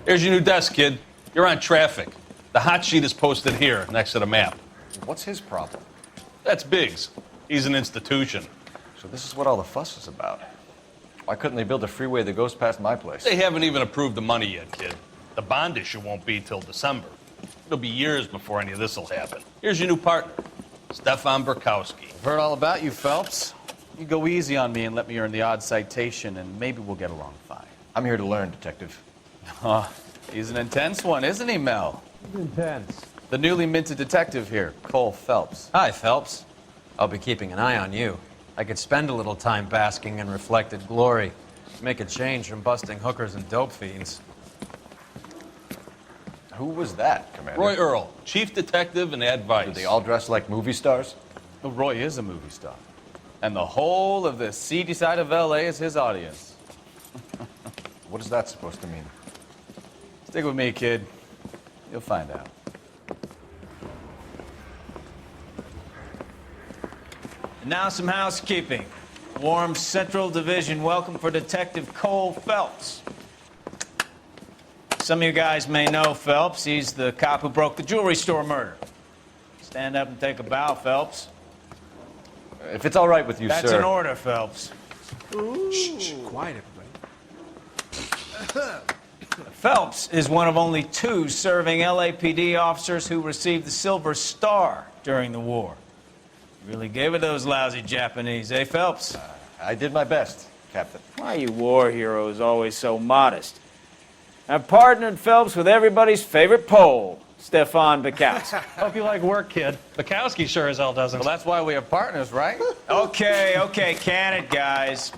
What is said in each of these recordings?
Here's your new desk, kid. You're on traffic. The hot sheet is posted here, next to the map. What's his problem? That's Biggs. He's an institution. So this is what all the fuss is about. Why couldn't they build a freeway that goes past my place? They haven't even approved the money yet, kid. The bond issue won't be till December. It'll be years before any of this will happen. Here's your new partner, Stefan Burkowski. I've heard all about you, Phelps. You go easy on me and let me earn the odd citation, and maybe we'll get along fine. I'm here to learn, Detective. He's an intense one, isn't he, Mel? He's intense. The newly minted detective here, Cole Phelps. Hi, Phelps. I'll be keeping an eye on you. I could spend a little time basking in reflected glory. Make a change from busting hookers and dope fiends. Who was that, Commander? Roy Earl, chief detective and advice. Do they all dress like movie stars? Well, Roy is a movie star. And the whole of the seedy side of L.A. is his audience. What is that supposed to mean? Stick with me, kid. You'll find out. And now some housekeeping. Warm Central Division welcome for Detective Cole Phelps. Some of you guys may know Phelps. He's the cop who broke the jewelry store murder. Stand up and take a bow, Phelps. If it's all right with you, That's sir. an order, Phelps. Shh, quiet, everybody. Phelps is one of only 2 serving LAPD officers who received the Silver Star during the war. Really gave it those lousy Japanese, eh, Phelps? I did my best, Captain. Why are you war heroes always so modest? I've partnered Phelps with everybody's favorite Pole, Stefan Burkowski. Hope you like work, kid. Bukowski sure as hell doesn't. Well, that's why we have partners, right? Okay, can it, guys.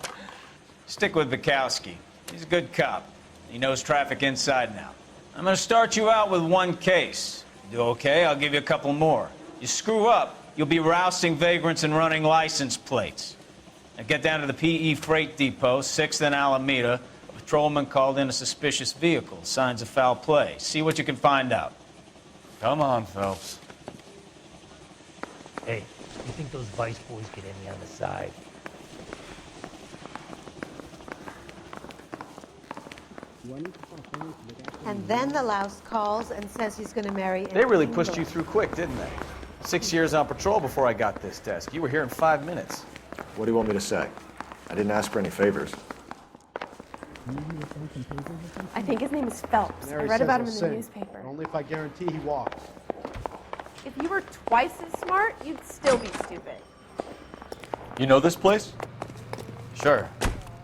Stick with Burkowski. He's a good cop. He knows traffic inside and out. I'm going to start you out with 1 case. You do okay, I'll give you a couple more. You screw up, you'll be rousting vagrants and running license plates. Now get down to the PE Freight Depot, 6th and Alameda. A patrolman called in a suspicious vehicle. Signs of foul play. See what you can find out. Come on, Phelps. Hey, you think those Vice boys get any on the side? And then the louse calls and says he's going to marry. They really pushed you through quick, didn't they? 6 years on patrol before I got this desk. You were here in 5 minutes. What do you want me to say? I didn't ask for any favors. I think his name is Phelps. I read about him in the newspaper. Only if I guarantee he walks. If you were twice as smart, you'd still be stupid. You know this place? Sure.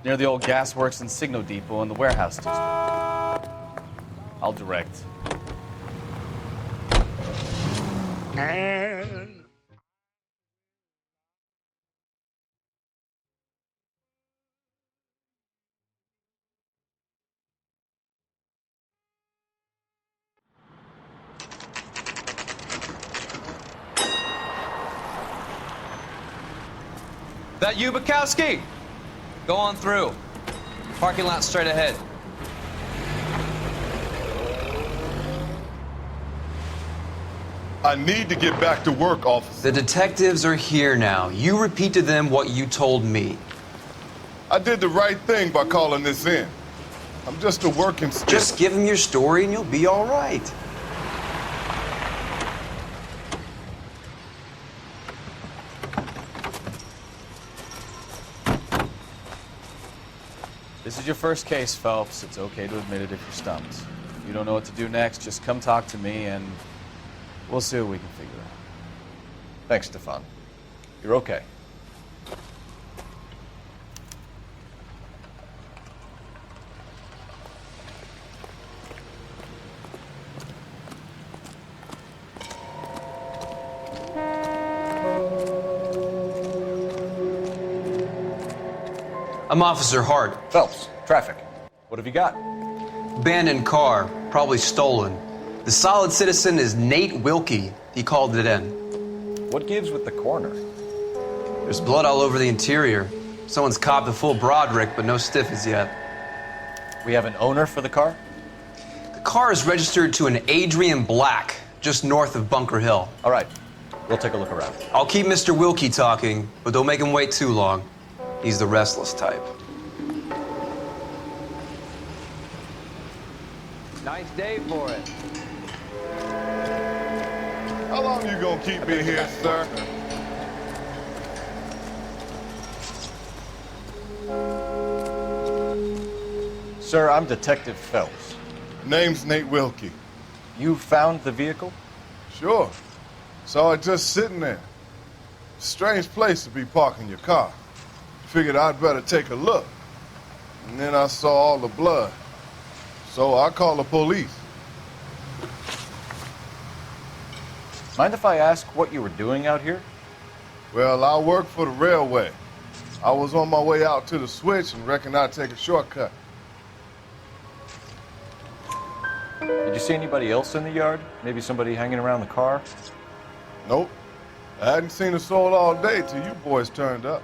Near the old gasworks and signal depot in the warehouse district. I'll direct. That you, Bukowski? Go on through. Parking lot straight ahead. I need to get back to work, officer. The detectives are here now. You repeat to them what you told me. I did the right thing by calling this in. I'm just a working stiff. Just give them your story and you'll be all right. This is your first case, Phelps. It's okay to admit it if you're stumped. If you don't know what to do next, just come talk to me and we'll see what we can figure out. Thanks, Stefan. You're okay. I'm Officer Hart. Phelps, traffic. What have you got? Abandoned car, probably stolen. The solid citizen is Nate Wilkie. He called it in. What gives with the coroner? There's blood all over the interior. Someone's copped a full Broderick, but no stiffies yet. We have an owner for the car? The car is registered to an Adrian Black, just north of Bunker Hill. All right, we'll take a look around. I'll keep Mr. Wilkie talking, but don't make him wait too long. He's the restless type. Nice day for it. How long you gonna keep me here, sir? Sir, I'm Detective Phelps. Name's Nate Wilkie. You found the vehicle? Sure. Saw it just sitting there. Strange place to be parking your car. Figured I'd better take a look. And then I saw all the blood. So I called the police. Mind if I ask what you were doing out here? Well, I work for the railway. I was on my way out to the switch and reckoned I'd take a shortcut. Did you see anybody else in the yard? Maybe somebody hanging around the car? Nope. I hadn't seen a soul all day till you boys turned up.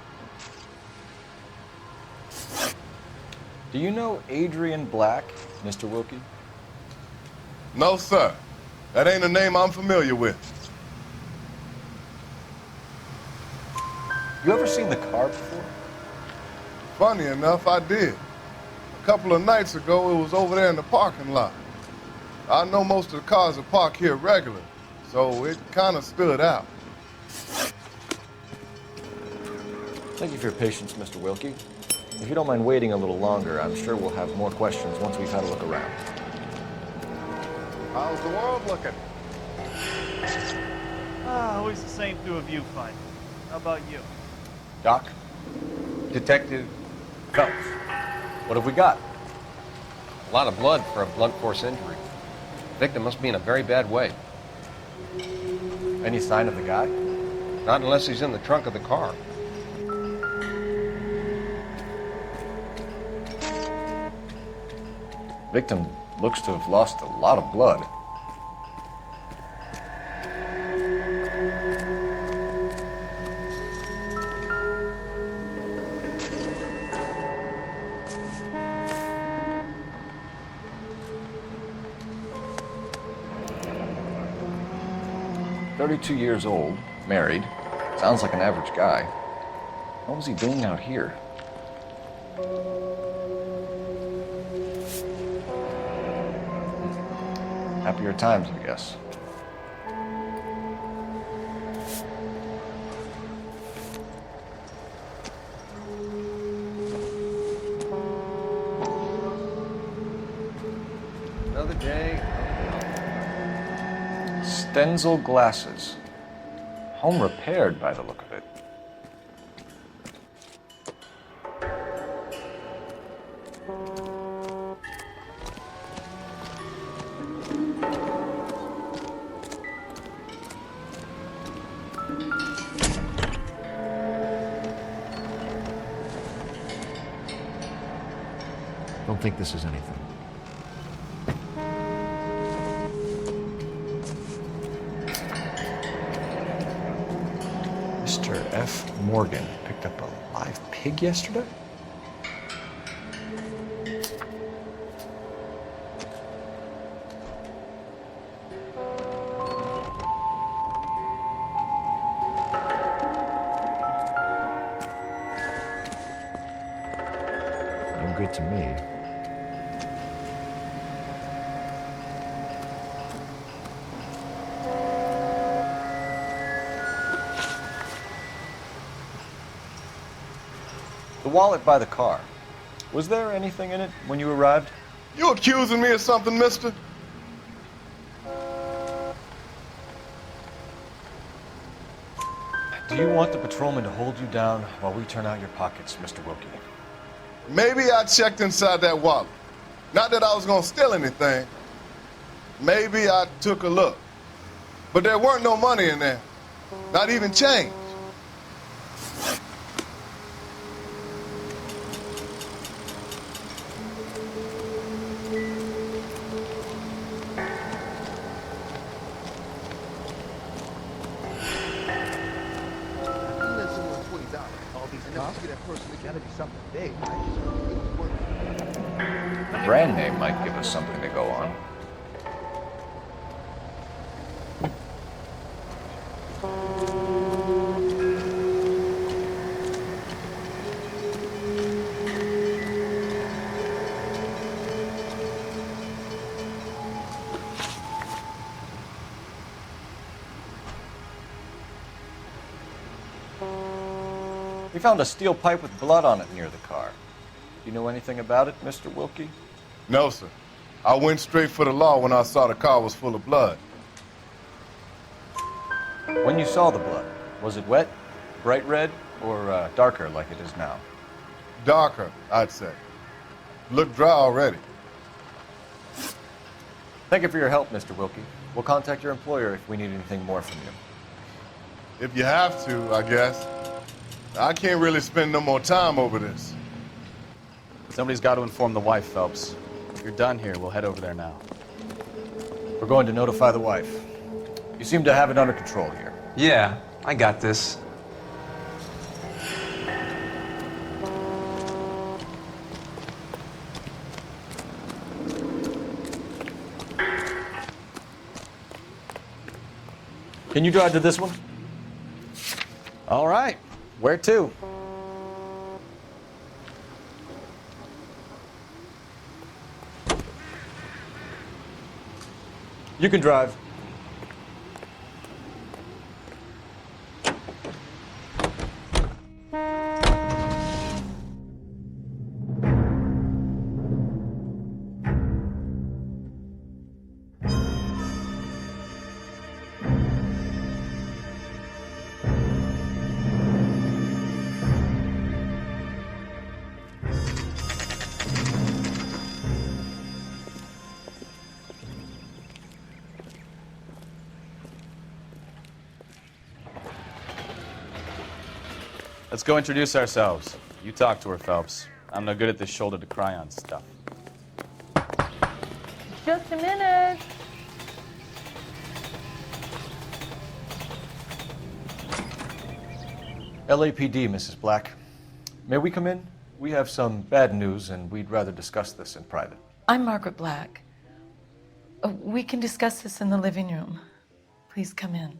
Do you know Adrian Black, Mr. Wilkie? No, sir. That ain't a name I'm familiar with. You ever seen the car before? Funny enough, I did. A couple of nights ago, it was over there in the parking lot. I know most of the cars are parked here regular, so it kind of stood out. Thank you for your patience, Mr. Wilkie. If you don't mind waiting a little longer, I'm sure we'll have more questions once we've had a look around. How's the world looking? Always the same through a viewfinder. How about you? Doc? Detective, Phelps. What have we got? a lot of blood for a blunt force injury. Victim must be in a very bad way. Any sign of the guy? Not unless he's in the trunk of the car. Victim looks to have lost a lot of blood. "32 years old, married. Sounds like an average guy. What was he doing out here?" Happier times, I guess. Another day. Stenzel glasses. Home repaired by the look of it. Don't think this is anything. Mr. F. Morgan picked up a live pig yesterday? No good to me. The wallet by the car. Was there anything in it when you arrived? You accusing me of something, mister? Do you want the patrolman to hold you down while we turn out your pockets, Mr. Wilkie? Maybe I checked inside that wallet. Not that I was gonna steal anything. Maybe I took a look. But there weren't no money in there. Not even change. Brand name might give us something to go on. found a steel pipe with blood on it near the car. Do you know anything about it, Mr. Wilkie? No, sir. I went straight for the law when I saw the car was full of blood. When you saw the blood, was it wet, bright red, or darker like it is now? Darker, I'd say. Looked dry already. Thank you for your help, Mr. Wilkie. We'll contact your employer if we need anything more from you. If you have to, I guess. I can't really spend no more time over this. Somebody's got to inform the wife, Phelps. If you're done here, we'll head over there now. We're going to notify the wife. You seem to have it under control here. Yeah, I got this. Can you drive to this one? All right. Where to? You can drive. Let's go introduce ourselves. You talk to her, Phelps. I'm no good at this shoulder to cry on stuff. Just a minute. LAPD, Mrs. Black. May we come in? We have some bad news, and we'd rather discuss this in private. I'm Margaret Black. We can discuss this in the living room. Please come in.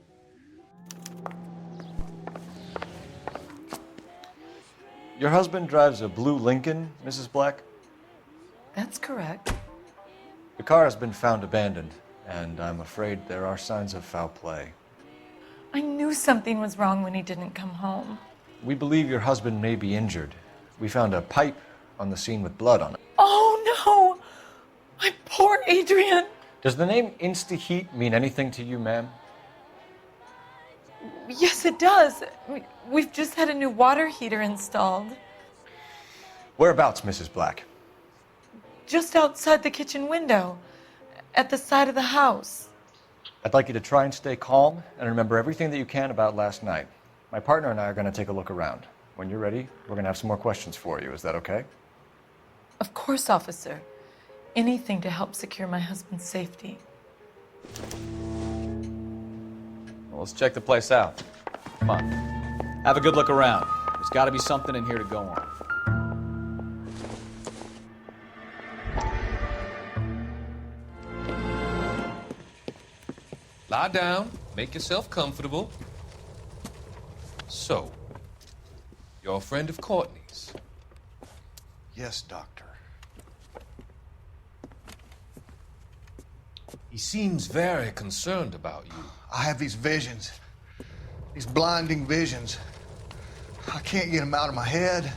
Your husband drives a blue Lincoln, Mrs. Black? That's correct. The car has been found abandoned, and I'm afraid there are signs of foul play. I knew something was wrong when he didn't come home. We believe your husband may be injured. We found a pipe on the scene with blood on it. Oh no! My poor Adrian! Does the name Insta-Heat mean anything to you, ma'am? Yes, it does. We've just had a new water heater installed. Whereabouts, Mrs. Black? Just outside the kitchen window, at the side of the house. I'd like you to try and stay calm and remember everything that you can about last night. My partner and I are going to take a look around. When you're ready, we're going to have some more questions for you. Is that okay? Of course, officer. Anything to help secure my husband's safety. Well, let's check the place out. Come on. Have a good look around. There's got to be something in here to go on. Lie down. Make yourself comfortable. So, you're a friend of Courtney's? Yes, Doctor. He seems very concerned about you. I have these visions. These blinding visions. I can't get them out of my head.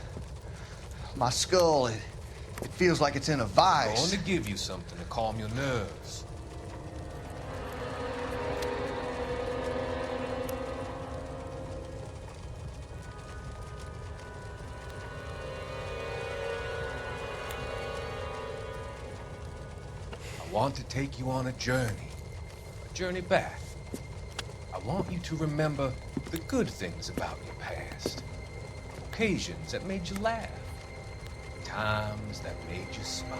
My skull, it feels like it's in a I vice. want to give you something to calm your nerves. I want to take you on a journey back. I want you to remember the good things about your past, occasions that made you laugh, times that made you smile.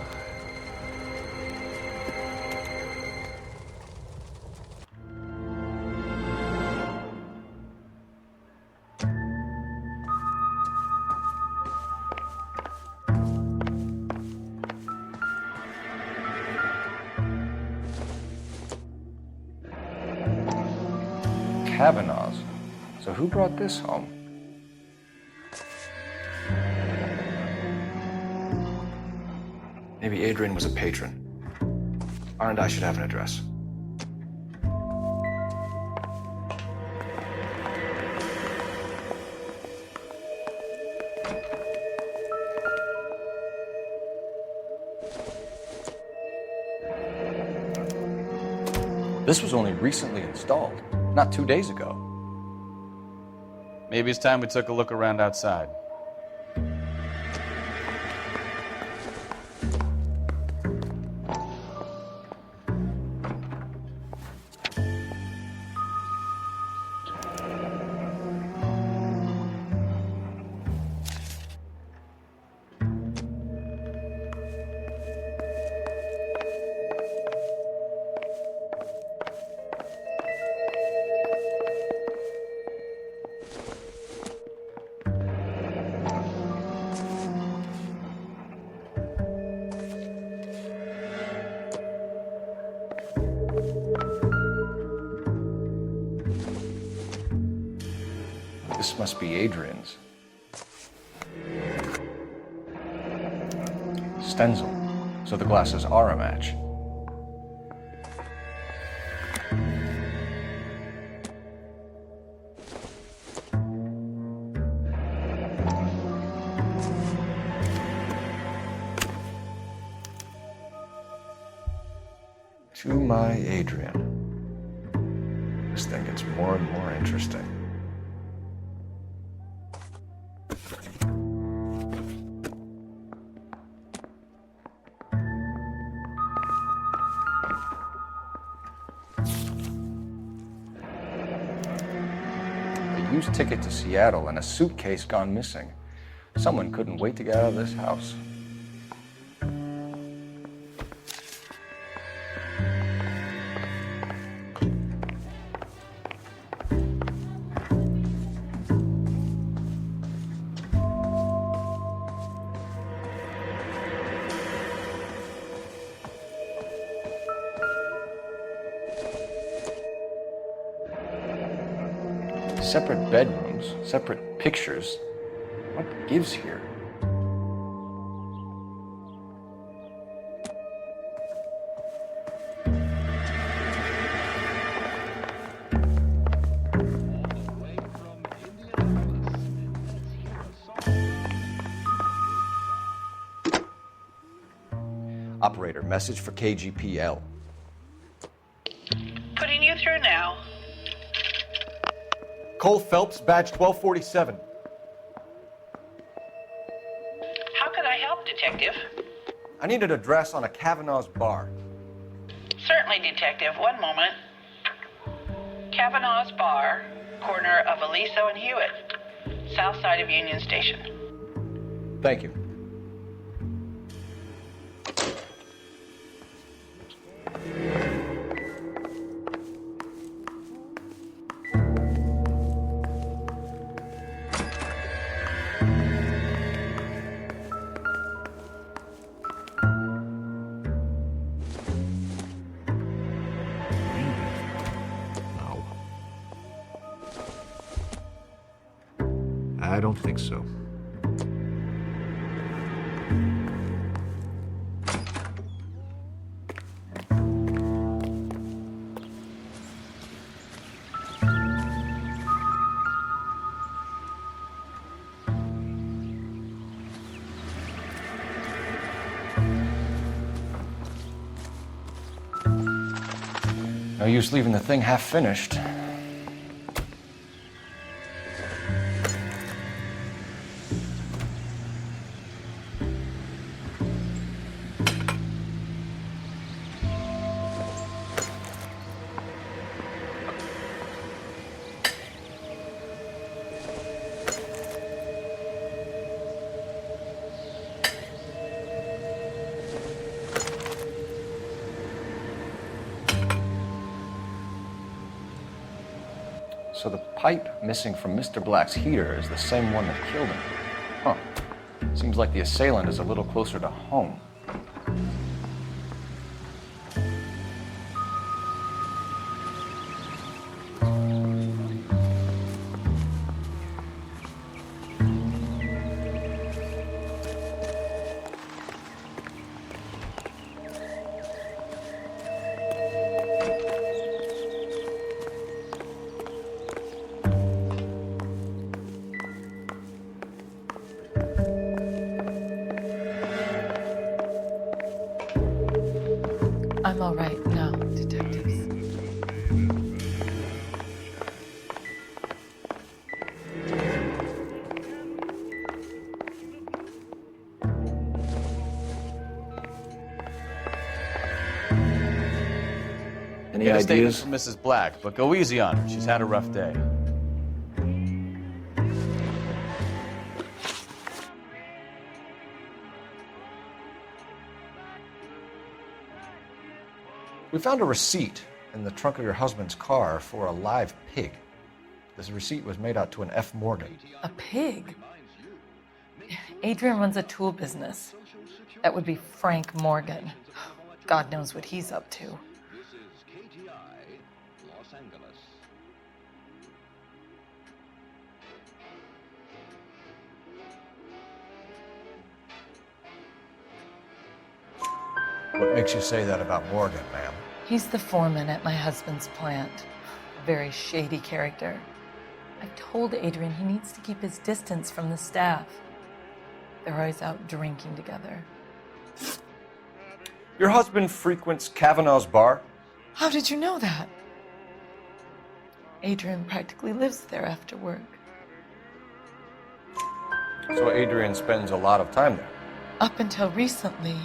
Kavanaugh's. So who brought this home? Maybe Adrian was a patron. R&I should have an address. This was only recently installed, not 2 days ago. Maybe it's time we took a look around outside. This must be Adrian's. Stencil, so the glasses are a match. To my Adrian. This thing gets more and more interesting. A used ticket to Seattle and a suitcase gone missing. Someone couldn't wait to get out of this house. Separate bedrooms, separate pictures. What gives here? Operator, message for KGPL. Putting you through now. Cole Phelps, badge 1247. How can I help, Detective? I need an address on a Kavanaugh's bar. Certainly, Detective. One moment. Kavanaugh's Bar, corner of Aliso and Hewitt, south side of Union Station. Thank you. I don't think so. No use leaving the thing half finished. So the pipe missing from Mr. Black's heater is the same one that killed him. Huh. Seems like the assailant is a little closer to home. I'm all right now, detectives. Any Get a statement ideas? from Mrs. Black, but go easy on her. She's had a rough day. We found a receipt in the trunk of your husband's car for a live pig. This receipt was made out to an F. Morgan. A pig? Adrian runs a tool business. That would be Frank Morgan. God knows what he's up to. What makes you say that about Morgan, ma'am? He's the foreman at my husband's plant. A very shady character. I told Adrian he needs to keep his distance from the staff. They're always out drinking together. Your husband frequents Kavanaugh's bar? How did you know that? Adrian practically lives there after work. So Adrian spends a lot of time there. Up until recently,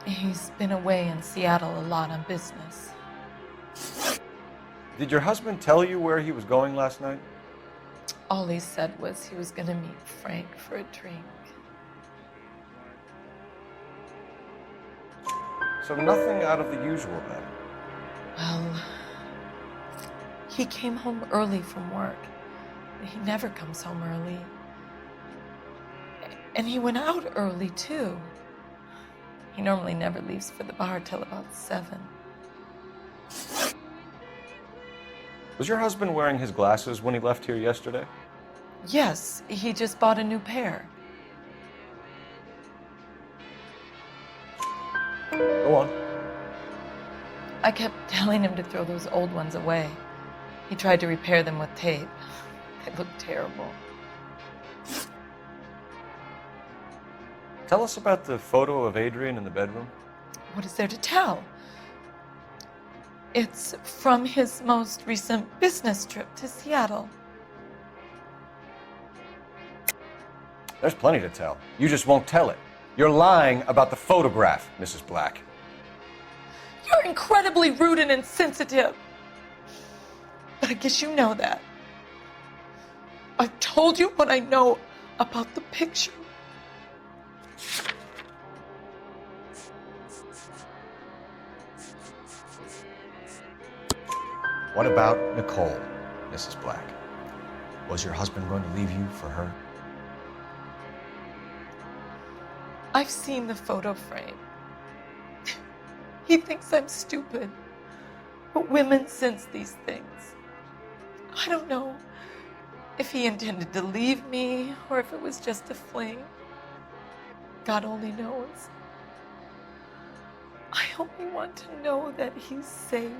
he's been away in Seattle a lot on business. Did your husband tell you where he was going last night? All he said was he was going to meet Frank for a drink. So nothing out of the usual then? Well, he came home early from work. He never comes home early. And he went out early, too. He normally never leaves for the bar till about 7. Was your husband wearing his glasses when he left here yesterday? Yes, he just bought a new pair. Go on. I kept telling him to throw those old ones away. He tried to repair them with tape. They looked terrible. Tell us about the photo of Adrian in the bedroom. What is there to tell? It's from his most recent business trip to Seattle. There's plenty to tell. You just won't tell it. You're lying about the photograph, Mrs. Black. You're incredibly rude and insensitive. But I guess you know that. I've told you what I know about the picture. What about Nicole, Mrs. Black? Was your husband going to leave you for her? I've seen the photo frame. He thinks I'm stupid. But women sense these things. I don't know if he intended to leave me or if it was just a fling. God only knows. I only want to know that he's safe.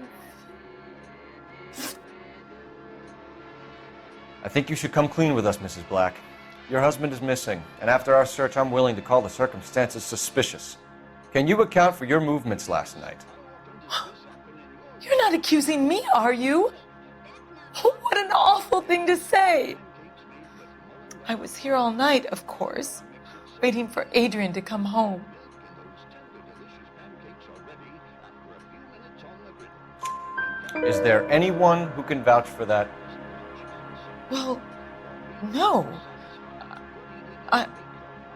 I think you should come clean with us, Mrs. Black. Your husband is missing, and after our search, I'm willing to call the circumstances suspicious. Can you account for your movements last night? You're not accusing me, are you? Oh, what an awful thing to say. I was here all night, of course, waiting for Adrian to come home. Is there anyone who can vouch for that? Well, no.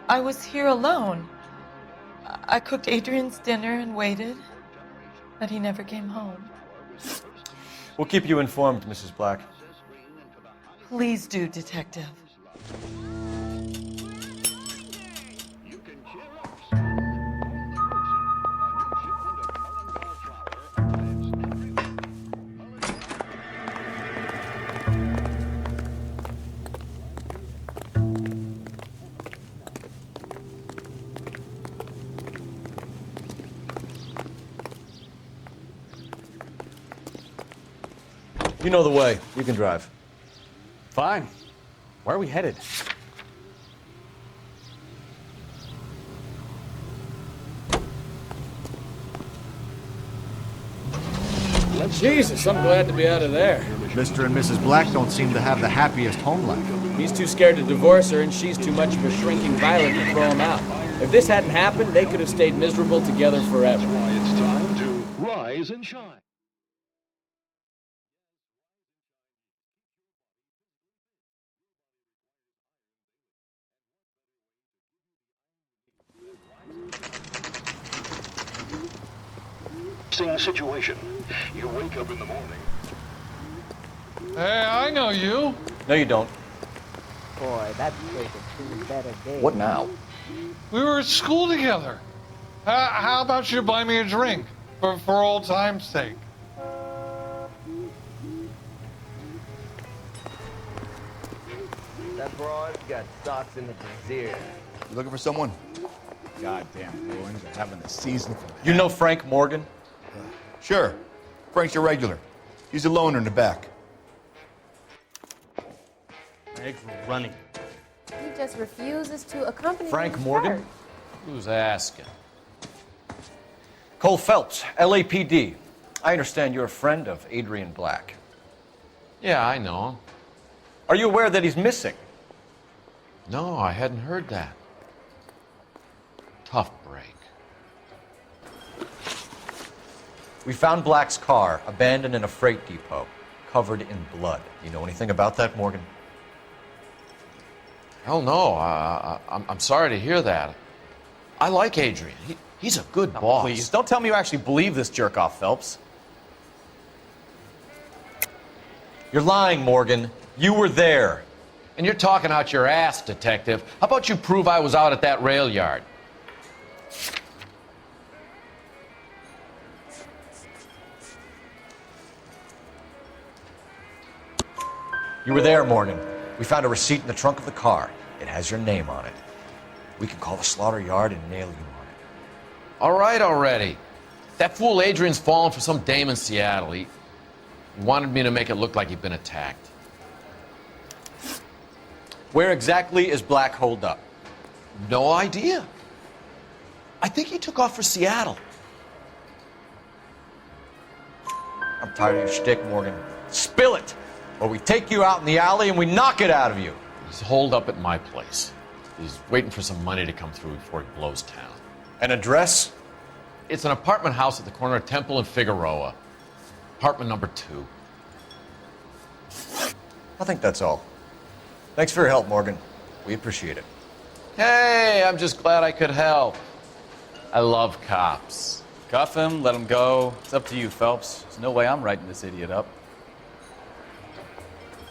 I was here alone. I cooked Adrian's dinner and waited, but he never came home. We'll keep you informed, Mrs. Black. Please do, Detective. You know the way. You can drive. Fine. Where are we headed? Jesus, I'm glad to be out of there. Mr. and Mrs. Black don't seem to have the happiest home life. He's too scared to divorce her, and she's too much of a shrinking violet to throw him out. If this hadn't happened, they could have stayed miserable together forever. It's time to rise and shine. embarrassing situation. You wake up in the morning. Hey, I know you. No, you don't. Boy, that's making two better days. What now? We were at school together. How about you buy me a drink for old time's sake? That broad's got socks in the brassiere. You looking for someone? Goddamn ruins are having a season for that. You know Frank Morgan? Sure. Frank's a regular. He's a loner in the back. Eggs were running. He just refuses to accompany Frank me to Morgan? church. Who's asking? Cole Phelps, LAPD. I understand you're a friend of Adrian Black. Yeah, I know. Are you aware that he's missing? No, I hadn't heard that. Tough break. We found Black's car abandoned in a freight depot, covered in blood. You know anything about that, Morgan? Hell no. I'm sorry to hear that. I like Adrian. He's a good boss. Please, don't tell me you actually believe this jerk-off, Phelps. You're lying, Morgan. You were there. And you're talking out your ass, detective. How about you prove I was out at that rail yard? You were there, Morgan. We found a receipt in the trunk of the car. It has your name on it. We can call the slaughter yard and nail you on it. All right already. That fool Adrian's fallen for some dame in Seattle. He wanted me to make it look like he'd been attacked. Where exactly is Black holed up? No idea. I think he took off for Seattle. I'm tired of your shtick, Morgan. Spill it, or we take you out in the alley and we knock it out of you. He's holed up at my place. He's waiting for some money to come through before he blows town. An address? It's an apartment house at the corner of Temple and Figueroa. Apartment number 2. I think that's all. Thanks for your help, Morgan. We appreciate it. Hey, I'm just glad I could help. I love cops. Cuff him, let him go. It's up to you, Phelps. There's no way I'm writing this idiot up.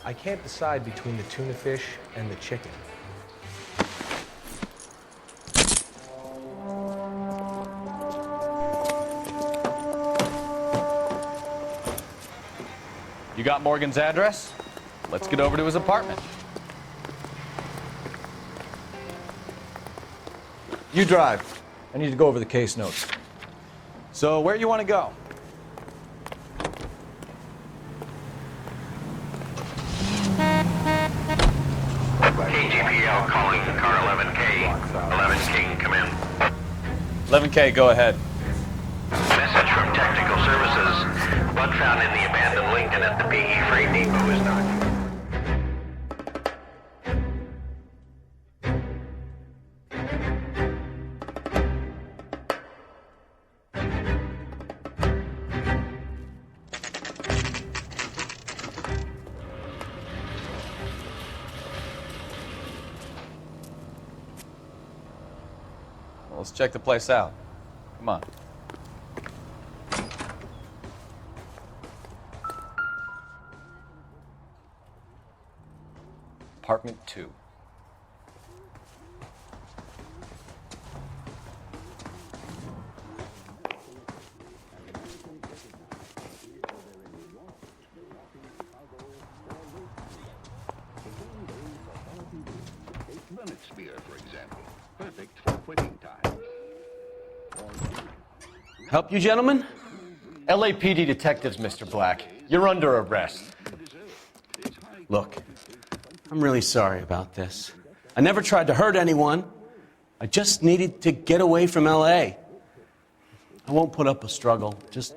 I can't decide between the tuna fish and the chicken. You got Morgan's address? Let's get over to his apartment. You drive. I need to go over the case notes. So where you want to go? KGPL calling car 11K. 11 King, come in. 11K, go ahead. Message from Technical Services. Blood found in the abandoned Lincoln at the PE Freight Depot is not. Let's check the place out. Come on. Apartment 2. Limit spear, for example. Perfect for quitting time. Help you, gentlemen? LAPD detectives, Mr. Black. You're under arrest. Look, I'm really sorry about this. I never tried to hurt anyone. I just needed to get away from LA. I won't put up a struggle. Just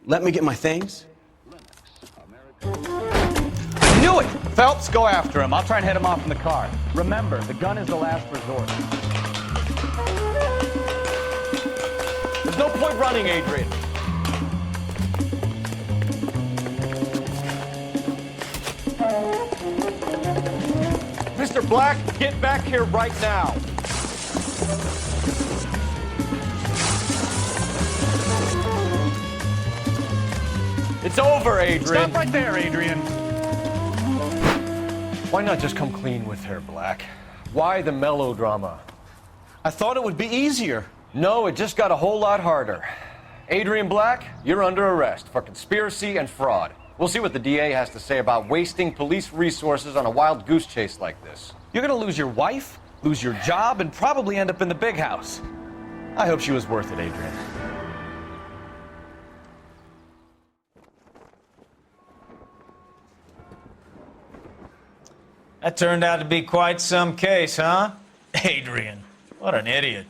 let me get my things. I knew it! Phelps, go after him. I'll try and head him off in the car. Remember, the gun is the last resort. There's no point running, Adrian. Mr. Black, get back here right now. It's over, Adrian. Stop right there, Adrian. Why not just come clean with her, Black? Why the melodrama? I thought it would be easier. No, it just got a whole lot harder. Adrian Black, you're under arrest for conspiracy and fraud. We'll see what the DA has to say about wasting police resources on a wild goose chase like this. You're gonna lose your wife, lose your job, and probably end up in the big house. I hope she was worth it, Adrian. That turned out to be quite some case, huh? Adrian, what an idiot.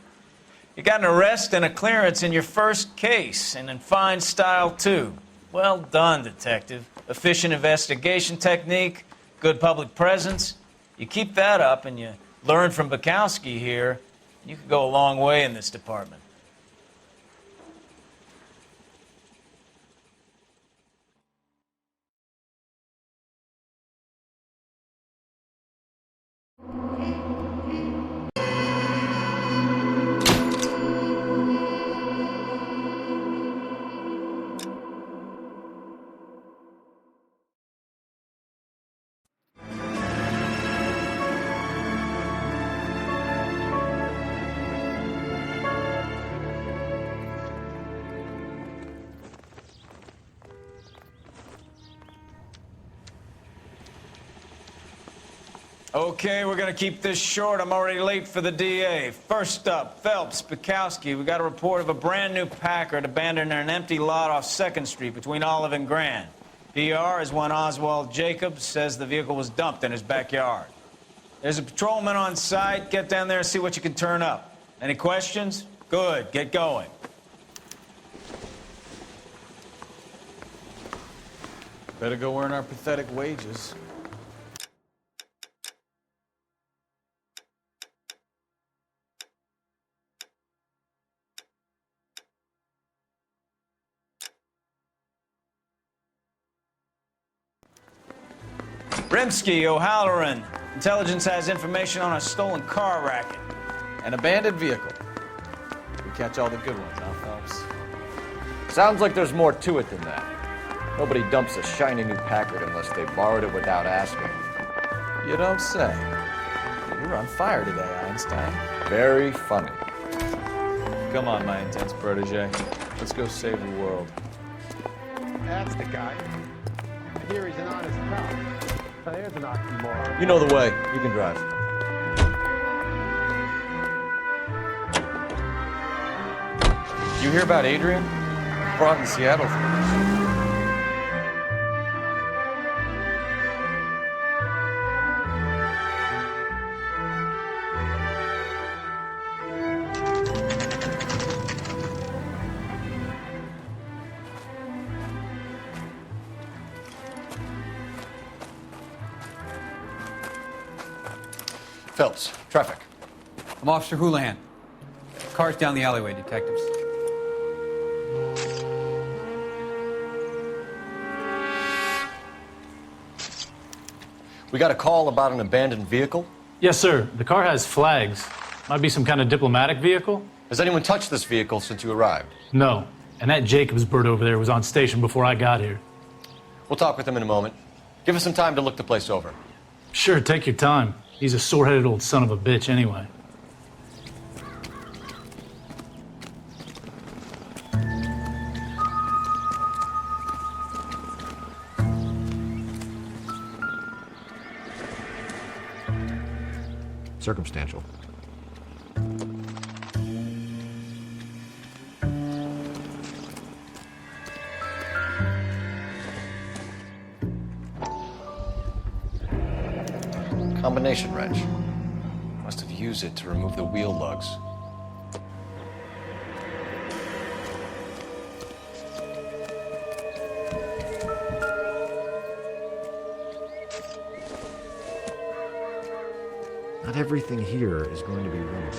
You got an arrest and a clearance in your first case, and in fine style, too. Well done, detective. Efficient investigation technique, good public presence. You keep that up and you learn from Bukowski here, you could go a long way in this department. Okay, we're gonna keep this short. I'm already late for the DA. First up, Phelps, Bukowski. We got a report of a brand new Packard abandoned in an empty lot off 2nd Street between Olive and Grand. PR is one Oswald Jacobs says the vehicle was dumped in his backyard. There's a patrolman on site. Get down there and see what you can turn up. Any questions? Good, get going. Better go earn our pathetic wages. Rimsky, O'Halloran. Intelligence has information on a stolen car racket. An abandoned vehicle. We catch all the good ones, huh, Phelps? Sounds like there's more to it than that. Nobody dumps a shiny new Packard unless they borrowed it without asking. You don't say. You're on fire today, Einstein. Very funny. Come on, my intense protege. Let's go save the world. That's the guy. I hear he's an honest cop. There's an oxymoron. You know the way. You can drive. You hear about Adrian? Brought in Seattle. Phelps, traffic. I'm Officer Houlihan. Car's down the alleyway, detectives. We got a call about an abandoned vehicle? Yes, sir. The car has flags. Might be some kind of diplomatic vehicle. Has anyone touched this vehicle since you arrived? No. And that Jacobs bird over there was on station before I got here. We'll talk with him in a moment. Give us some time to look the place over. Sure, take your time. He's a sore-headed old son of a bitch anyway. Circumstantial. Combination wrench. Must have used it to remove the wheel lugs. Not everything here is going to be ruined.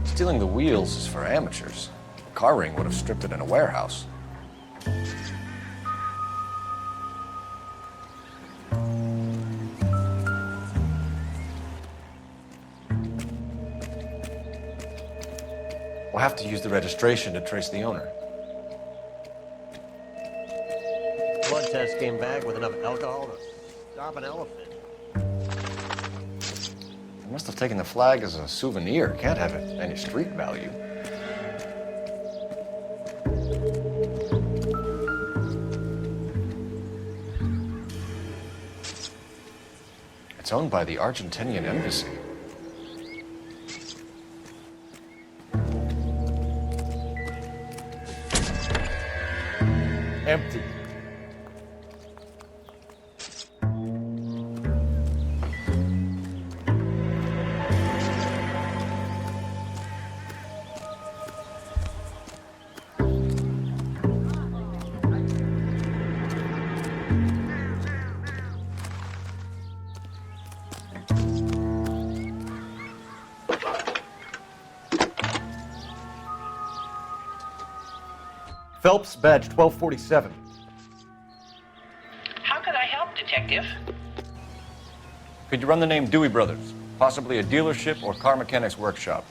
Stealing the wheels is for amateurs. The car ring would have stripped it in a warehouse. We'll have to use the registration to trace the owner. Blood test came back with enough alcohol to stop an elephant. They must have taken the flag as a souvenir. Can't have any street value. It's owned by the Argentinian embassy. Empty. Phelps, badge 1247. How could I help, Detective? Could you run the name Dewey Brothers? Possibly a dealership or car mechanic's workshop.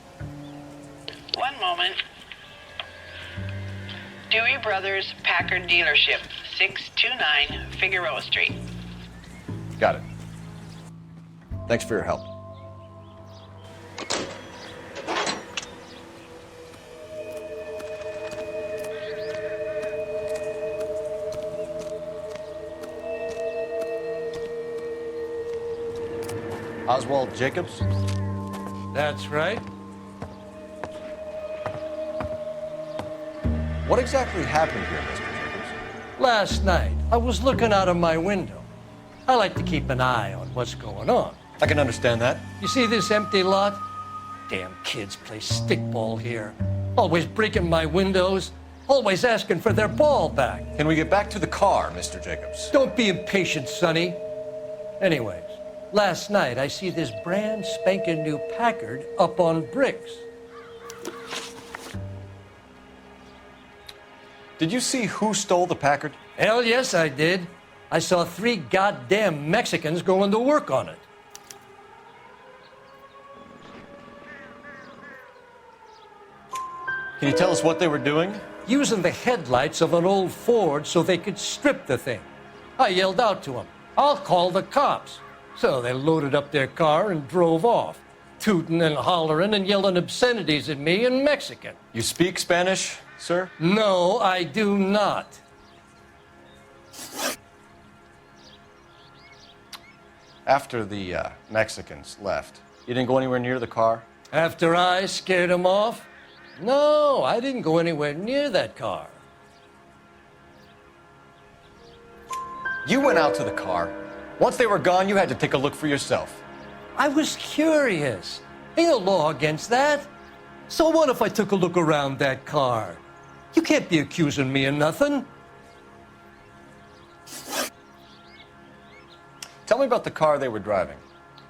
One moment. Dewey Brothers Packard Dealership, 629 Figueroa Street. Got it. Thanks for your help. Oswald Jacobs? That's right. What exactly happened here, Mr. Jacobs? Last night, I was looking out of my window. I like to keep an eye on what's going on. I can understand that. You see this empty lot? Damn kids play stickball here. Always breaking my windows. Always asking for their ball back. Can we get back to the car, Mr. Jacobs? Don't be impatient, Sonny. Anyways, last night I see this brand spanking new Packard up on bricks. Did you see who stole the Packard? Hell yes, I did. I saw 3 goddamn Mexicans going to work on it. Can you tell us what they were doing? Using the headlights of an old Ford so they could strip the thing. I yelled out to them, "I'll call the cops." So they loaded up their car and drove off, tooting and hollering and yelling obscenities at me in Mexican. You speak Spanish, sir? No, I do not. After the Mexicans left, you didn't go anywhere near the car? After I scared them off? No, I didn't go anywhere near that car. You went out to the car. Once they were gone, you had to take a look for yourself. I was curious. Ain't no law against that. So what if I took a look around that car? You can't be accusing me of nothing. Tell me about the car they were driving.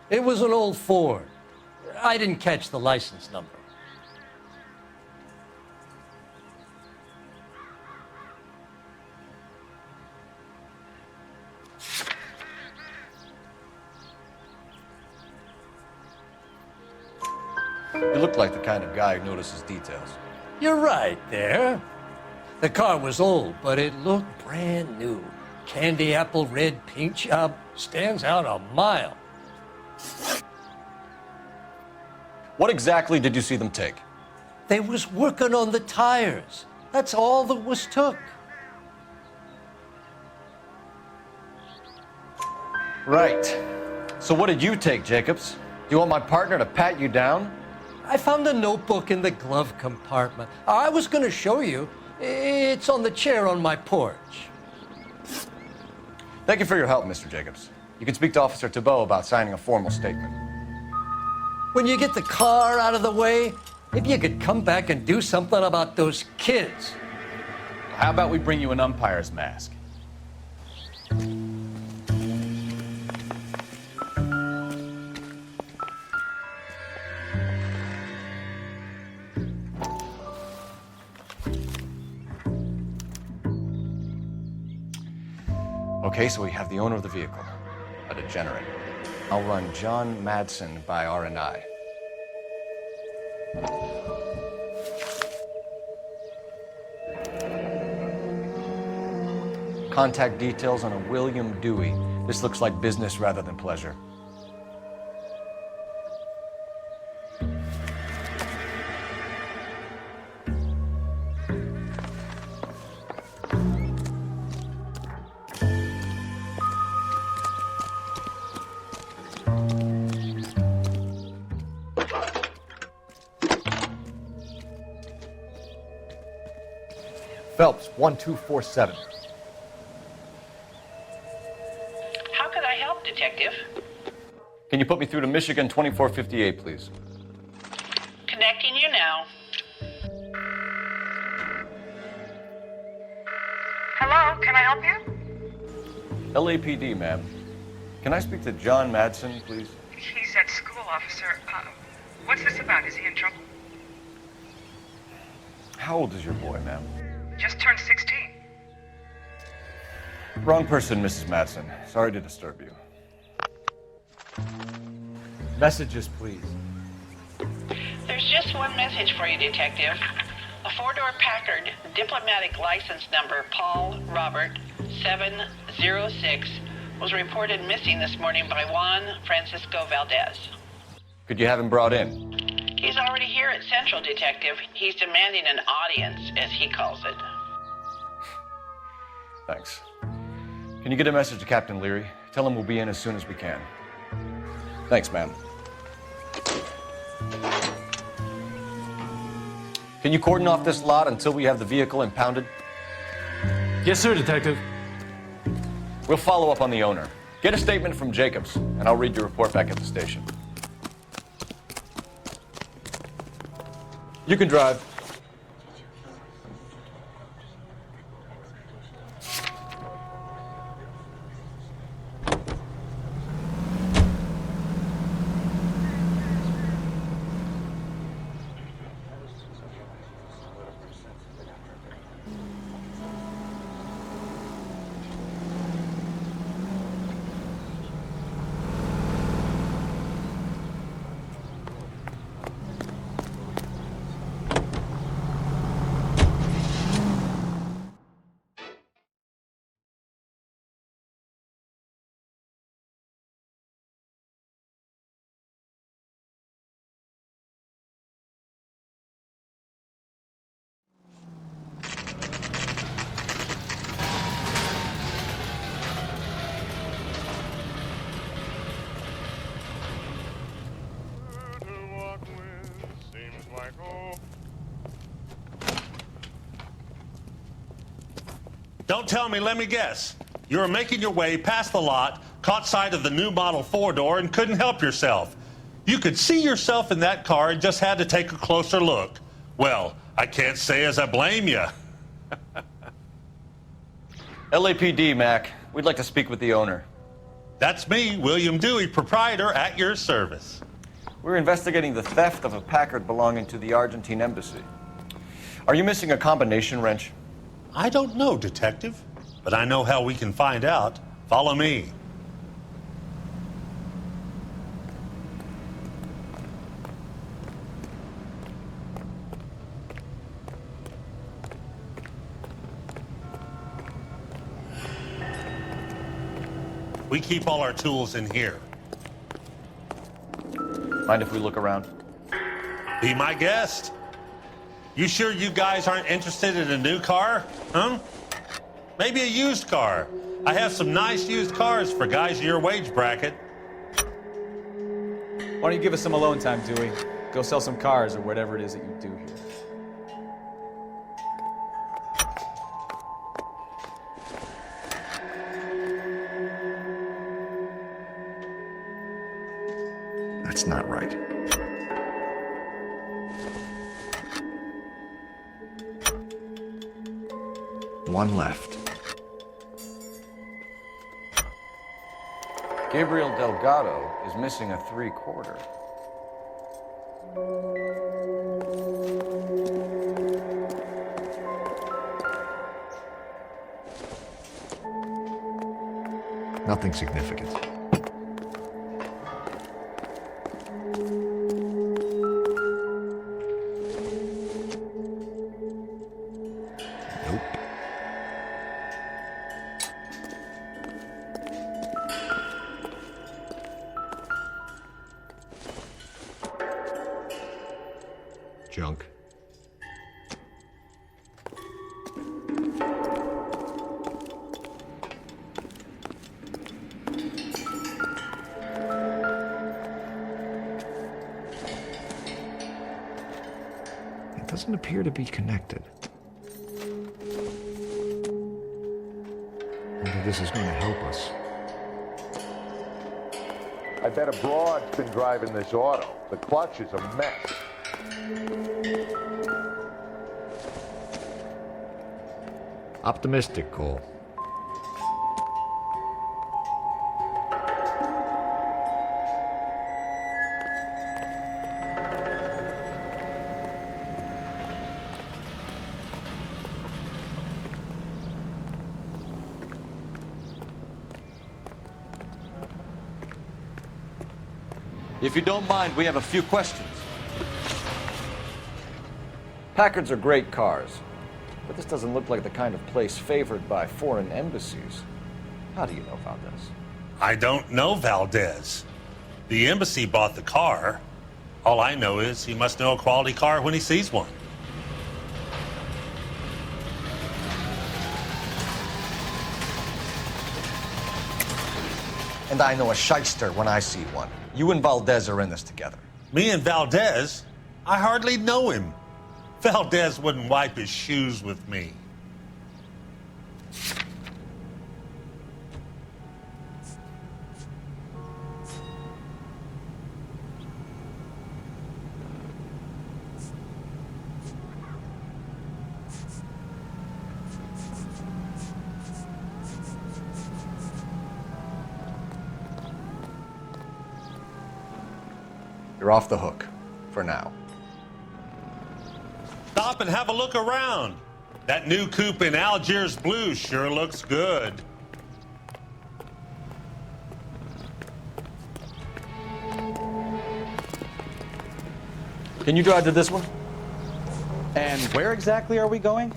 It was an old Ford. I didn't catch the license number. You look like the kind of guy who notices details. You're right there. The car was old, but it looked brand new. Candy apple red paint job stands out a mile. What exactly did you see them take? They was working on the tires. That's all that was took. Right. So what did you take, Jacobs? Do you want my partner to pat you down? I found a notebook in the glove compartment. I was going to show you. It's on the chair on my porch. Thank you for your help, Mr. Jacobs. You can speak to Officer Thibault about signing a formal statement. When you get the car out of the way, maybe you could come back and do something about those kids. How about we bring you an umpire's mask? Okay, so we have the owner of the vehicle, a degenerate. I'll run John Madsen by R&I. Contact details on a William Dewey. This looks like business rather than pleasure. Phelps, 1247. How could I help, Detective? Can you put me through to Michigan 2458, please? Connecting you now. Hello, can I help you? LAPD, ma'am. Can I speak to John Madsen, please? He's at school, officer. What's this about? Is he in trouble? How old is your boy, ma'am? Just turned 16. Wrong person, Mrs. Madsen. Sorry to disturb you. Messages, please. There's just one message for you, Detective. A four-door Packard, diplomatic license number Paul Robert 706, was reported missing this morning by Juan Francisco Valdez. Could you have him brought in? He's already here at Central, Detective. He's demanding an audience, as he calls it. Thanks. Can you get a message to Captain Leary? Tell him we'll be in as soon as we can. Thanks, ma'am. Can you cordon off this lot until we have the vehicle impounded? Yes, sir, Detective. We'll follow up on the owner. Get a statement from Jacobs, and I'll read your report back at the station. You can drive. Don't tell me, let me guess. You were making your way past the lot, caught sight of the new model four-door, and couldn't help yourself. You could see yourself in that car and just had to take a closer look. Well, I can't say as I blame you. LAPD, Mac. We'd like to speak with the owner. That's me, William Dewey, proprietor, at your service. We're investigating the theft of a Packard belonging to the Argentine embassy. Are you missing a combination wrench? I don't know, Detective, but I know how we can find out. Follow me. We keep all our tools in here. Mind if we look around? Be my guest. You sure you guys aren't interested in a new car? Huh? Maybe a used car. I have some nice used cars for guys in your wage bracket. Why don't you give us some alone time, Dewey? Go sell some cars or whatever it is that you do here. That's not right. One left. Gabriel Delgado is missing a 3/4. Nothing significant. junk. It doesn't appear to be connected. Maybe this is going to help us. I bet a broad's been driving this auto. The clutch is a mess. Optimistic, Cole. If you don't mind, we have a few questions. Packards are great cars, but this doesn't look like the kind of place favored by foreign embassies. How do you know Valdez? I don't know Valdez. The embassy bought the car. All I know is he must know a quality car when he sees one. And I know a shyster when I see one. You and Valdez are in this together. Me and Valdez? I hardly know him. Valdez wouldn't wipe his shoes with me. You're off the hook, for now. Stop and have a look around. That new coupe in Algiers blue sure looks good. Can you drive to this one? And where exactly are we going?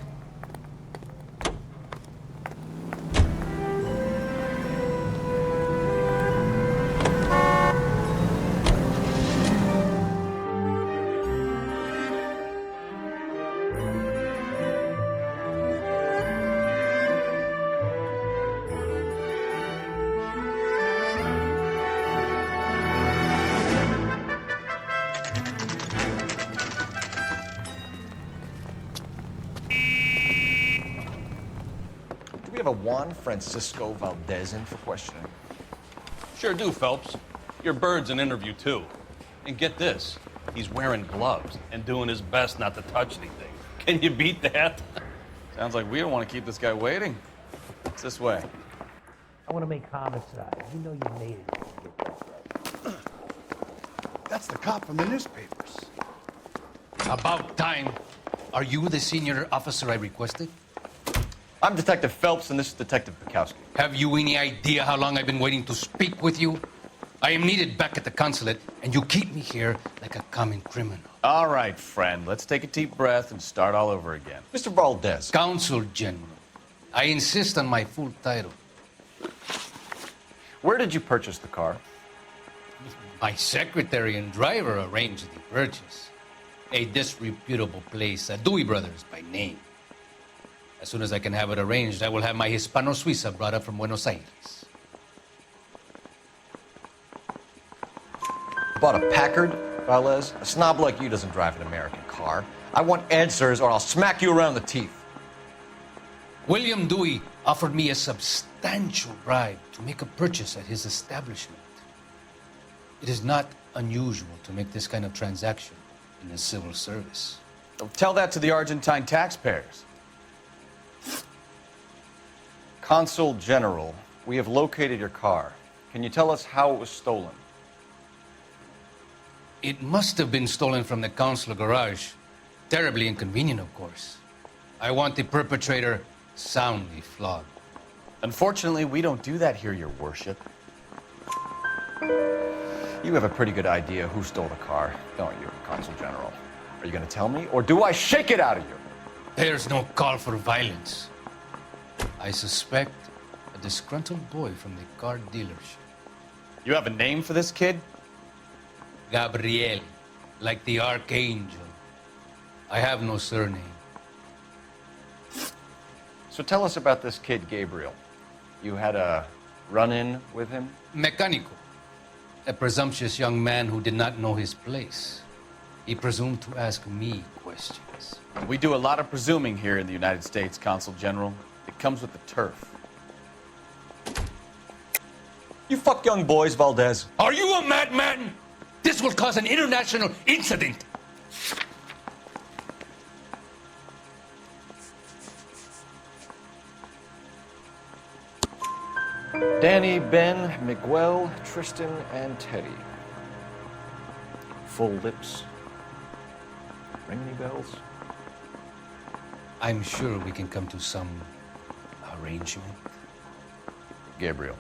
Do we have a Juan Francisco Valdez in for questioning? Sure do, Phelps. Your bird's an interview, too. And get this, he's wearing gloves and doing his best not to touch anything. Can you beat that? Sounds like we don't want to keep this guy waiting. It's this way. I want to make homicide. You know you made it. That's the cop from the newspapers. About time. Are you the senior officer I requested? I'm Detective Phelps, and this is Detective Bukowski. Have you any idea how long I've been waiting to speak with you? I am needed back at the consulate, and you keep me here like a common criminal. All right, friend. Let's take a deep breath and start all over again. Mr. Valdez. Consul General. I insist on my full title. Where did you purchase the car? My secretary and driver arranged the purchase. A disreputable place, Dewey Brothers by name. As soon as I can have it arranged, I will have my Hispano Suiza brought up from Buenos Aires. Bought a Packard, Valdez? A snob like you doesn't drive an American car. I want answers or I'll smack you around the teeth. William Dewey offered me a substantial bribe to make a purchase at his establishment. It is not unusual to make this kind of transaction in the civil service. Tell that to the Argentine taxpayers. Consul General, we have located your car. Can you tell us how it was stolen? It must have been stolen from the consular garage. Terribly inconvenient, of course. I want the perpetrator soundly flogged. Unfortunately, we don't do that here, Your Worship. You have a pretty good idea who stole the car, don't you, Consul General? Are you going to tell me, or do I shake it out of you? There's no call for violence. I suspect a disgruntled boy from the car dealership. You have a name for this kid? Gabriel, like the archangel. I have no surname. So tell us about this kid, Gabriel. You had a run-in with him? Mecánico. A presumptuous young man who did not know his place. He presumed to ask me questions. We do a lot of presuming here in the United States, Consul General. It comes with the turf. You fuck young boys, Valdez. Are you a madman? This will cause an international incident. Danny, Ben, Miguel, Tristan, and Teddy. Full lips. Ring any bells? I'm sure we can come to some arrangement. Gabriel,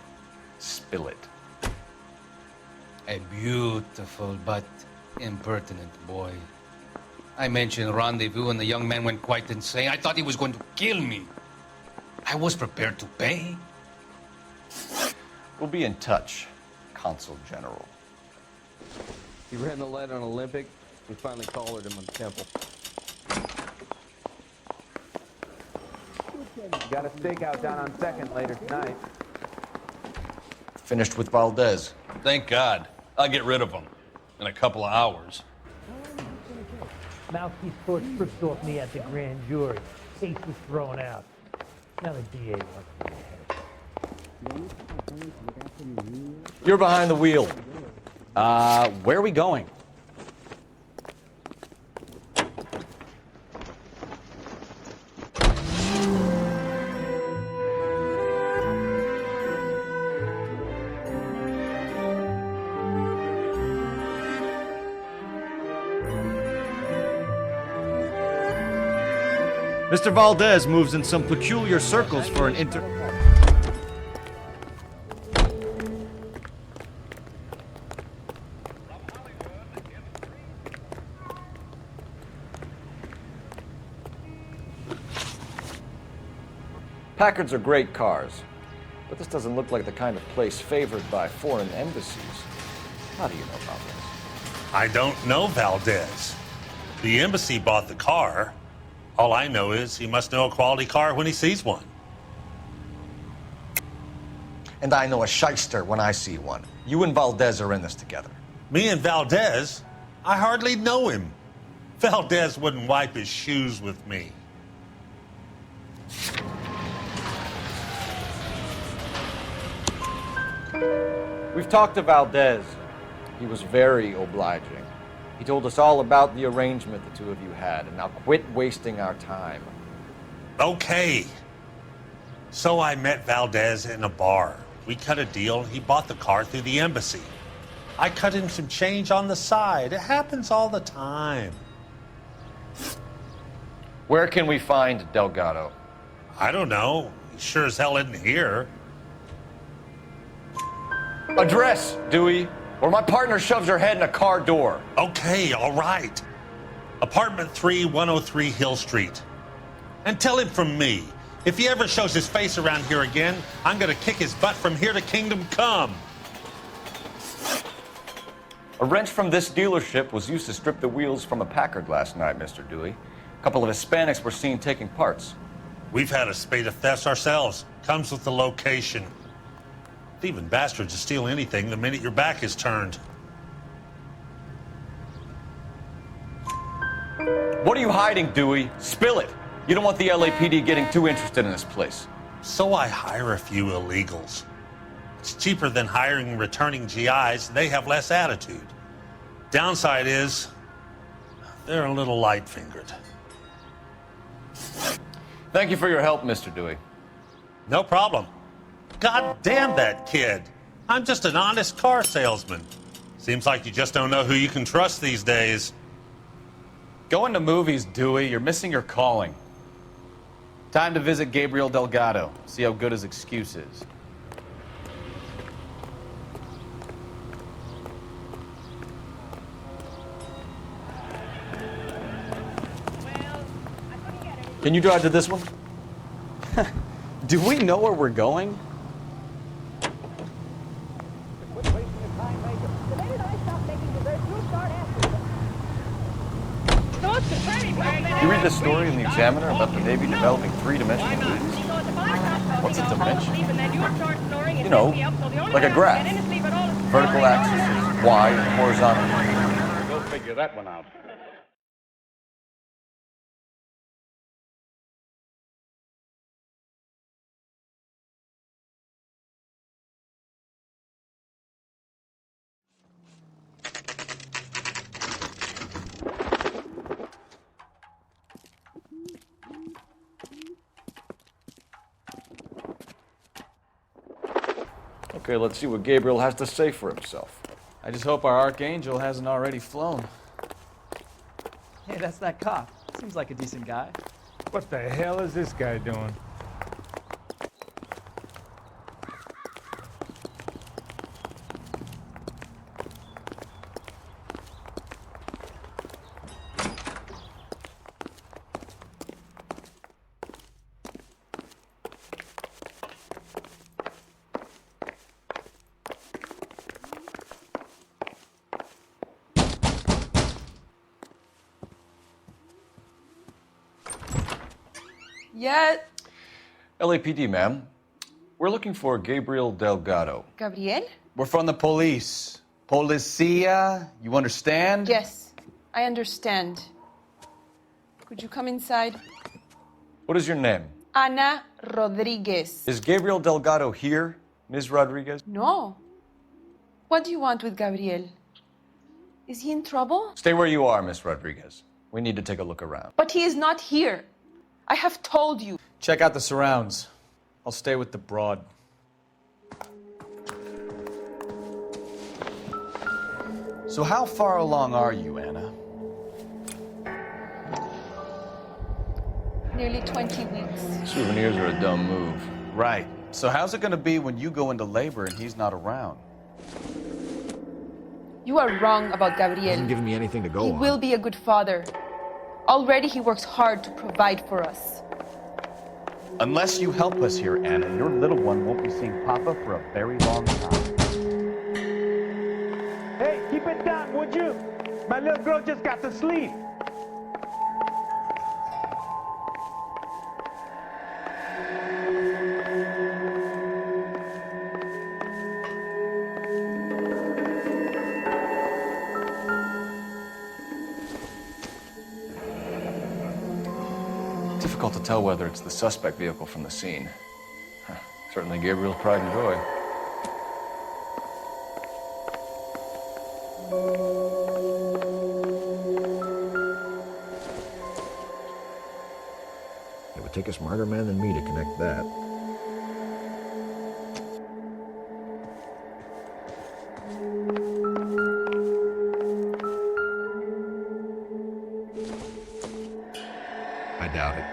spill it. A beautiful but impertinent boy. I mentioned rendezvous and the young man went quite insane. I thought he was going to kill me. I was prepared to pay. We'll be in touch, Consul General. He ran the light on Olympic. We finally collared him on Temple. Got a stakeout down on 2nd later tonight. Finished with Valdez. Thank God. I'll get rid of him in a couple of hours. Mouthpiece court stripped off me at the grand jury. Case was thrown out. Now the DA wants me ahead. You're behind the wheel. Where are we going? Mr. Valdez moves in some peculiar circles for an Packards are great cars, but this doesn't look like the kind of place favored by foreign embassies. How do you know about this? I don't know Valdez. The embassy bought the car. All I know is he must know a quality car when he sees one. And I know a shyster when I see one. You and Valdez are in this together. Me and Valdez? I hardly know him. Valdez wouldn't wipe his shoes with me. We've talked to Valdez. He was very obliging. He told us all about the arrangement the two of you had, and now quit wasting our time. Okay. So I met Valdez in a bar. We cut a deal. He bought the car through the embassy. I cut him some change on the side. It happens all the time. Where can we find Delgado? I don't know. He sure as hell isn't here. Address, Dewey, or my partner shoves her head in a car door. Okay, all right. Apartment 3, 103 Hill Street. And tell him from me, if he ever shows his face around here again, I'm gonna kick his butt from here to Kingdom Come. A wrench from this dealership was used to strip the wheels from a Packard last night, Mr. Dewey. A couple of Hispanics were seen taking parts. We've had a spate of thefts ourselves. Comes with the location. Thieving bastards will steal anything the minute your back is turned. What are you hiding, Dewey? Spill it. You don't want the LAPD getting too interested in this place. So I hire a few illegals. It's cheaper than hiring returning GIs. They have less attitude. Downside is, they're a little light-fingered. Thank you for your help, Mr. Dewey. No problem. God damn that kid. I'm just an honest car salesman. Seems like you just don't know who you can trust these days. Going to movies, Dewey. You're missing your calling. Time to visit Gabriel Delgado. See how good his excuse is. Can you drive to this one? Do we know where we're going? Don't the pretty baby. read this story in the Examiner about the Navy developing three-dimensional movies? What's a dimension? You know, like a graph. Vertical axis is Y and horizontal. Go figure that one out. Okay, let's see what Gabriel has to say for himself. I just hope our archangel hasn't already flown. Hey, that's that cop. Seems like a decent guy. What the hell is this guy doing? Yet. LAPD, ma'am. We're looking for Gabriel Delgado. Gabriel? We're from the police. Policia, you understand? Yes, I understand. Could you come inside? What is your name? Ana Rodriguez. Is Gabriel Delgado here, Ms. Rodriguez? No. What do you want with Gabriel? Is he in trouble? Stay where you are, Ms. Rodriguez. We need to take a look around. But he is not here. I have told you. Check out the surrounds. I'll stay with the broad. So how far along are you, Anna? Nearly 20 weeks. Souvenirs are a dumb move. Right. So how's it gonna be when you go into labor and he's not around? You are wrong about Gabriel. He hasn't given me anything to go He on. will be a good father. Already he works hard to provide for us. Unless you help us here, Anna, your little one won't be seeing Papa for a very long time. Hey, keep it down, would you? My little girl just got to sleep. Difficult to tell whether it's the suspect vehicle from the scene. Certainly Gabriel's pride and joy. It would take a smarter man than me to connect that. I doubt it.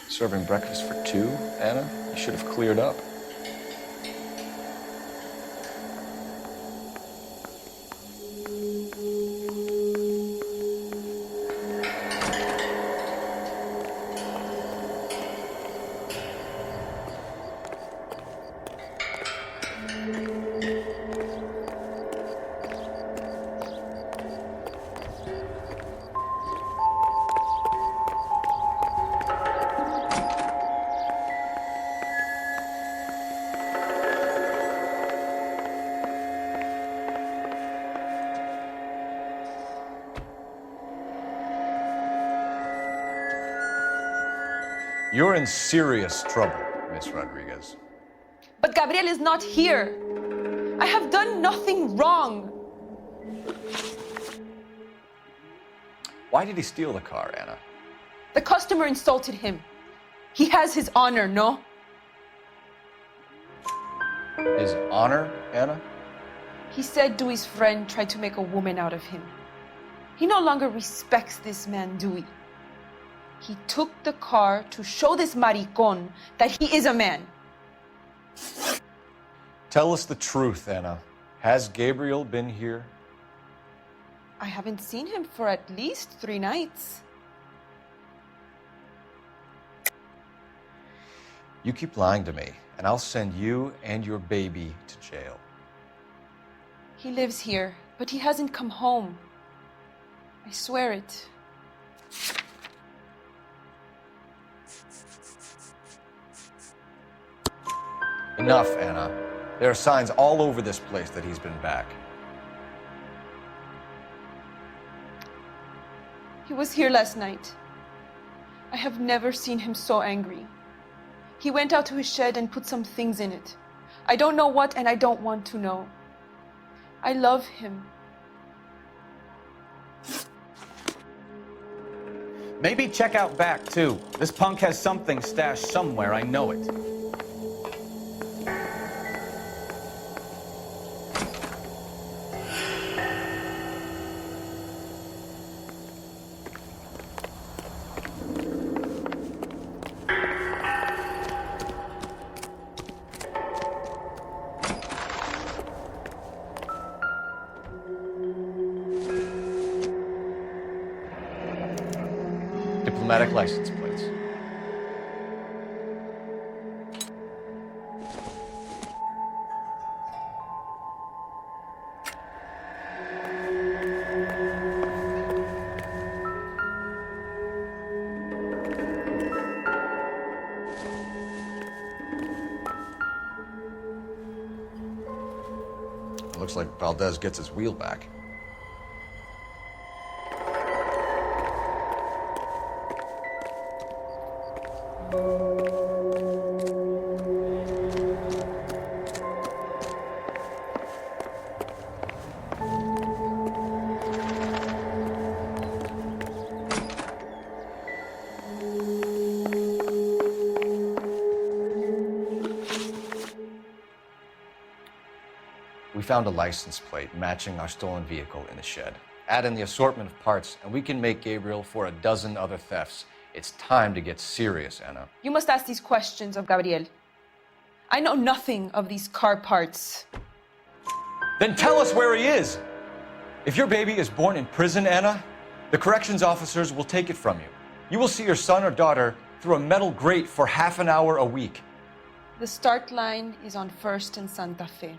Serving breakfast for two, Anna? You should have cleared up. You're in serious trouble, Miss Rodriguez. But Gabriel is not here. I have done nothing wrong. Why did he steal the car, Anna? The customer insulted him. He has his honor, no? His honor, Anna? He said Dewey's friend tried to make a woman out of him. He no longer respects this man, Dewey. He took the car to show this maricon that he is a man. Tell us the truth, Anna. Has Gabriel been here? I haven't seen him for at least 3 nights. You keep lying to me, and I'll send you and your baby to jail. He lives here, but he hasn't come home. I swear it. Enough, Anna. There are signs all over this place that he's been back. He was here last night. I have never seen him so angry. He went out to his shed and put some things in it. I don't know what, and I don't want to know. I love him. Maybe check out back, too. This punk has something stashed somewhere, I know it. Diplomatic license plates. It looks like Valdez gets his wheel back. We found a license plate matching our stolen vehicle in the shed. Add in the assortment of parts, and we can make Gabriel for a dozen other thefts. It's time to get serious, Anna. You must ask these questions of Gabriel. I know nothing of these car parts. Then tell us where he is! If your baby is born in prison, Anna, the corrections officers will take it from you. You will see your son or daughter through a metal grate for half an hour a week. The start line is on 1st and Santa Fe.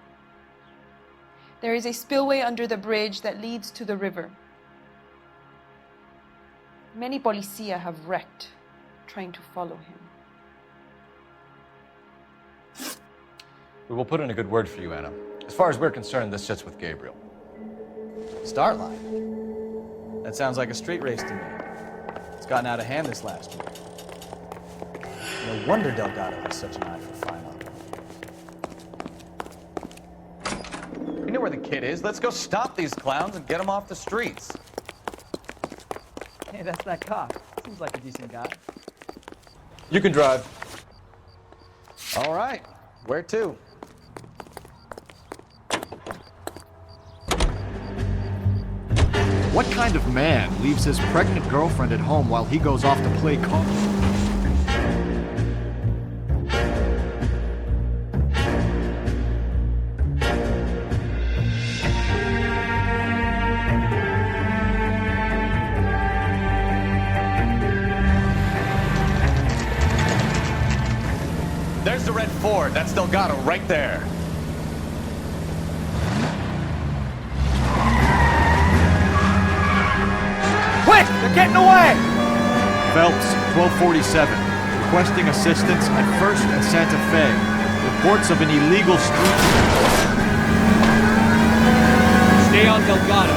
There is a spillway under the bridge that leads to the river. Many policia have wrecked trying to follow him. We will put in a good word for you, Anna. As far as we're concerned, this sits with Gabriel. Start line? That sounds like a street race to me. It's gotten out of hand this last week. No wonder Delgado has such an eye for fine art. You know where the kid is. Let's go stop these clowns and get them off the streets. Hey, that's that cop. Seems like a decent guy. You can drive. All right. Where to? What kind of man leaves his pregnant girlfriend at home while he goes off to play golf? There's the red Ford. That's Delgado right there. Quick! They're getting away! Phelps, 1247. Requesting assistance at 1st and Santa Fe. Reports of an illegal street... Stay on Delgado.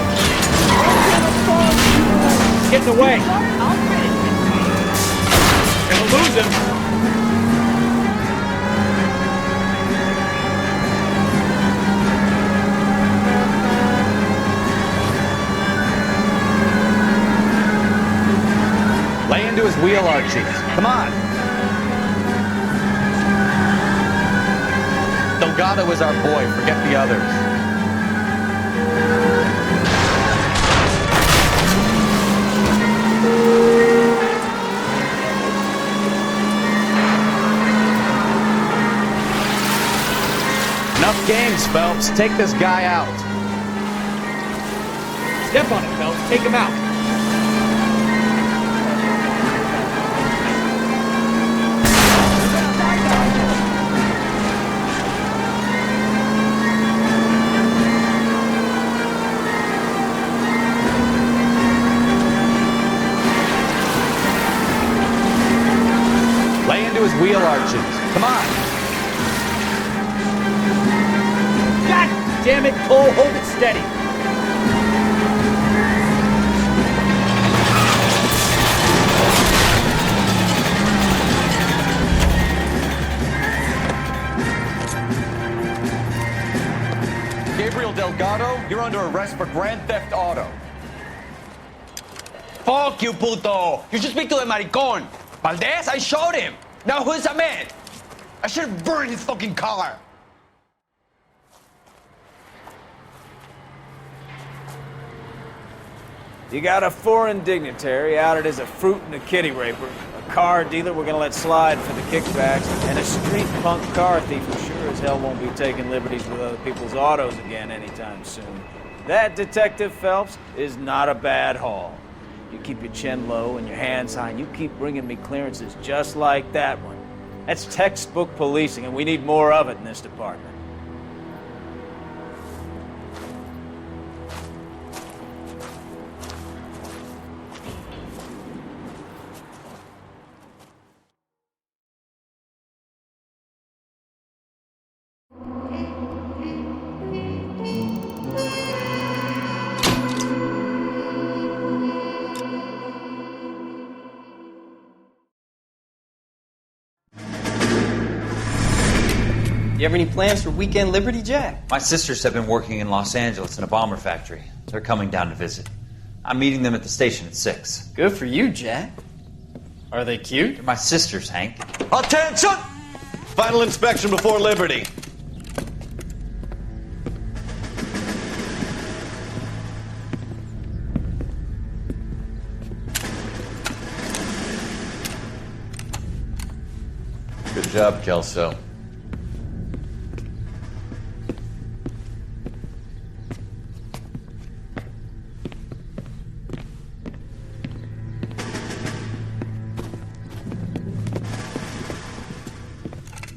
Getting away. Gonna lose him. Lay into his wheel, Archie. Come on. Delgado is our boy. Forget the others. Enough games, Phelps. Take this guy out. Step on it, Phelps. Take him out. Lay into his wheel arches. Come on. God damn it, Cole. Hold it steady. Gabriel Delgado, you're under arrest for grand theft auto. Fuck you, puto! You should speak to the maricon. Valdez, I showed him. Now who's a man? I should have burned his fucking car. You got a foreign dignitary outed as a fruit and a kitty raper, a car dealer we're gonna let slide for the kickbacks, and a street punk car thief who sure as hell won't be taking liberties with other people's autos again anytime soon. That, Detective Phelps, is not a bad haul. You keep your chin low and your hands high, and you keep bringing me clearances just like that one. That's textbook policing, and we need more of it in this department. You have any plans for weekend Liberty, Jack? My sisters have been working in Los Angeles in a bomber factory. They're coming down to visit. I'm meeting them at the station at 6. Good for you, Jack. Are they cute? They're my sisters, Hank. Attention! Final inspection before Liberty. Good job, Kelso.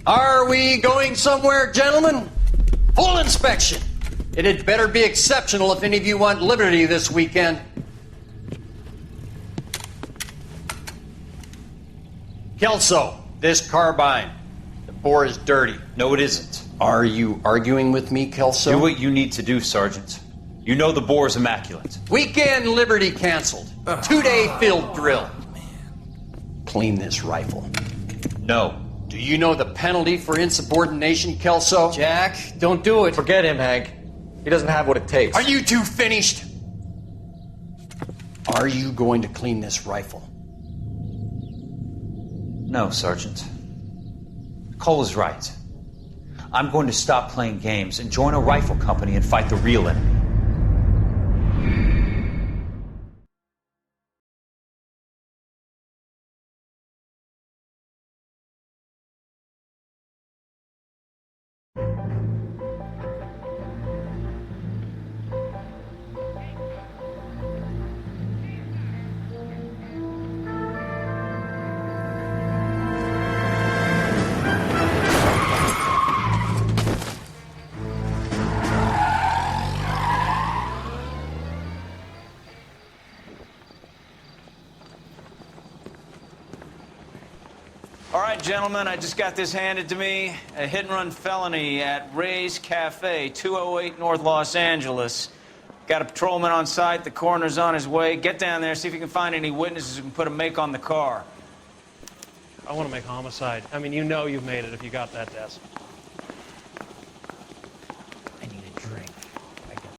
Are we going somewhere, gentlemen? Full inspection. It had better be exceptional if any of you want Liberty this weekend. Kelso, this carbine. The bore is dirty. No, it isn't. Are you arguing with me, Kelso? Do what you need to do, Sergeant. You know the bore is immaculate. Weekend Liberty canceled. 2-day field drill. Clean this rifle. No. Do you know the penalty for insubordination, Kelso? Jack, don't do it. Forget him, Hank. He doesn't have what it takes. Are you two finished? Are you going to clean this rifle? No, Sergeant. Cole is right. I'm going to stop playing games and join a rifle company and fight the real enemy. All right, gentlemen, I just got this handed to me. A hit-and-run felony at Ray's Cafe, 208 North Los Angeles. Got a patrolman on site. The coroner's on his way. Get down there, see if you can find any witnesses who can put a make on the car. I want to make homicide. I mean, you know you've made it if you got that desk.